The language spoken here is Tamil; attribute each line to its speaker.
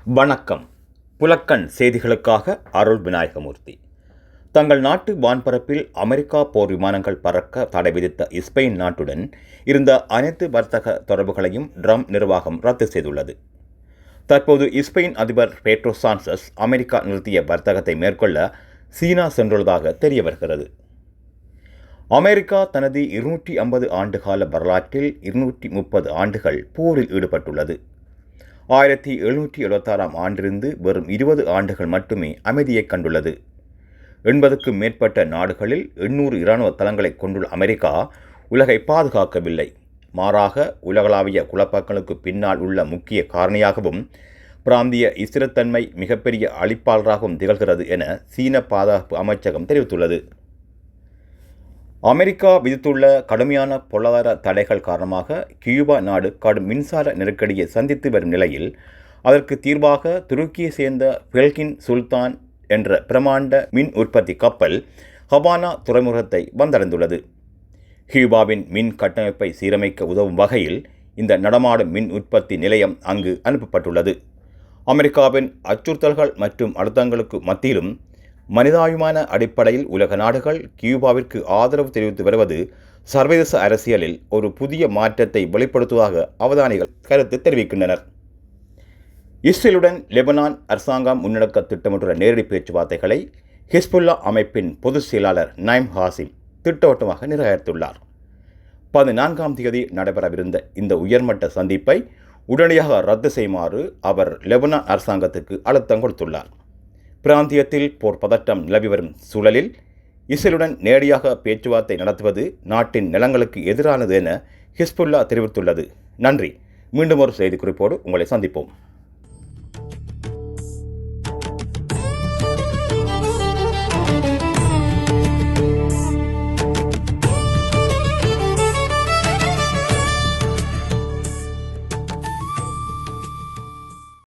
Speaker 1: வணக்கம். புலக்கண் செய்திகளுக்காக அருள் விநாயகமூர்த்தி. தங்கள் நாட்டு வான்பரப்பில் அமெரிக்கா போர் விமானங்கள் பறக்க தடை விதித்த ஸ்பெயின் நாட்டுடன் இருந்த அனைத்து வர்த்தக தொடர்புகளையும் ட்ரம்ப் நிர்வாகம் ரத்து செய்துள்ளது. தற்போது ஸ்பெயின் அதிபர் பெட்ரோ சான்சஸ் அமெரிக்கா நிறுத்திய வர்த்தகத்தை மேற்கொள்ள சீனா சென்றுள்ளதாக தெரிய வருகிறது. அமெரிக்கா தனது 250 ஆண்டுகால வரலாற்றில் 230 ஆண்டுகள் போரில் ஈடுபட்டுள்ளது. 1776 ஆண்டிலிருந்து வெறும் 20 ஆண்டுகள் மட்டுமே அமைதியை கண்டுள்ளது. 80க்கும் மேற்பட்ட நாடுகளில் 800 இராணுவ தளங்களை கொண்டுள்ள அமெரிக்கா உலகை பாதுகாக்கவில்லை. மாறாக உலகளாவிய குழப்பங்களுக்கு பின்னால் உள்ள முக்கிய காரணியாகவும் பிராந்திய ஸ்திரத்தன்மை மிகப்பெரிய அழிப்பாளராகவும் திகழ்கிறது என சீன பாதுகாப்பு அமைச்சகம் தெரிவித்துள்ளது. அமெரிக்கா விதித்துள்ள கடுமையான பொருளாதார தடைகள் காரணமாக கியூபா நாடு கடும் மின்சார நெருக்கடியை சந்தித்து வரும் நிலையில் அதற்கு தீர்வாக துருக்கியை சேர்ந்த பெல்கின் சுல்தான் என்ற பிரமாண்ட மின் உற்பத்தி கப்பல் ஹவானா துறைமுகத்தை வந்தடைந்துள்ளது. கியூபாவின் மின் கட்டமைப்பை சீரமைக்க உதவும் வகையில் இந்த நடமாடும் மின் உற்பத்தி நிலையம் அங்கு அனுப்பப்பட்டுள்ளது. அமெரிக்காவின் அச்சுறுத்தல்கள் மற்றும் அழுத்தங்களுக்கு மத்தியிலும் மனிதாபிமான அடிப்படையில் உலக நாடுகள் கியூபாவிற்கு ஆதரவு தெரிவித்து வருவது சர்வதேச அரசியலில் ஒரு புதிய மாற்றத்தை வெளிப்படுத்துவதாக அவதானிகள் கருத்து தெரிவிக்கின்றனர். இஸ்ரேலுடன் லெபனான் அரசாங்கம் முன்னெடுக்க திட்டமிட்டுள்ள நேரடி பேச்சுவார்த்தைகளை ஹிஸ்புல்லா அமைப்பின் பொதுச் செயலாளர் நைம் ஹாசிம் திட்டவட்டமாக நிராகரித்துள்ளார். 14ஆம் தேதி நடைபெறவிருந்த இந்த உயர்மட்ட சந்திப்பை உடனடியாக ரத்து செய்யுமாறு அவர் லெபனான் அரசாங்கத்துக்கு அழுத்தம் கொடுத்துள்ளார். பிராந்தியத்தில் போர் பதட்டம் நிலவி வரும் சூழலில் இஸ்ரேலுடன் நேரடியாக பேச்சுவார்த்தை நடத்துவது நாட்டின் நிலங்களுக்கு எதிரானது என ஹிஸ்புல்லா தெரிவித்துள்ளது. நன்றி. மீண்டும் ஒரு செய்திக்குறிப்போடு உங்களை சந்திப்போம்.